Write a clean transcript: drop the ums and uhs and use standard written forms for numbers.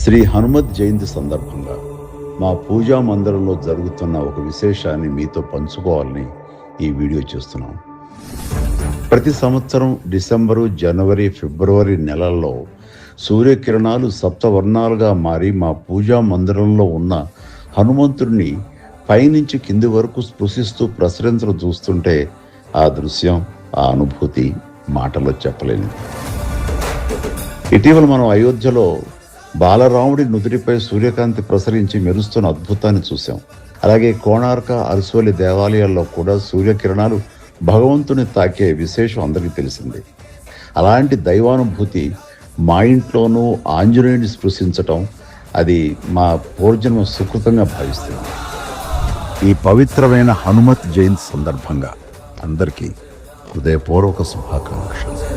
శ్రీ హనుమత్ జయంతి సందర్భంగా మా పూజా మందిరంలో జరుగుతున్న ఒక విశేషాన్ని మీతో పంచుకోవాలని ఈ వీడియో చేస్తున్నాం. ప్రతి సంవత్సరం డిసెంబరు, జనవరి, ఫిబ్రవరి నెలల్లో సూర్యకిరణాలు సప్తవర్ణాలుగా మారి మా పూజా మందిరంలో ఉన్న హనుమంతుడిని పైనుంచి కింది వరకు స్పృశిస్తూ ప్రసరించడం చూస్తుంటే ఆ దృశ్యం, ఆ అనుభూతి మాటలో చెప్పలేను. ఇటీవల మనం అయోధ్యలో బాలరాముడి నుదుటిపై సూర్యకాంతి ప్రసరించి మెరుస్తున్న అద్భుతాన్ని చూశాం. అలాగే కోణార్క, అరసవల్లి దేవాలయాల్లో కూడా సూర్యకిరణాలు భగవంతుని తాకే విశేషం అందరికీ తెలిసింది. అలాంటి దైవానుభూతి మా ఇంట్లోనూ ఆంజనేయుని స్పృశించటం, అది మా పూర్వజన్మ సుకృతంగా భావిస్తున్నాం. ఈ పవిత్రమైన హనుమత్ జయంతి సందర్భంగా అందరికీ హృదయపూర్వక శుభాకాంక్షలు.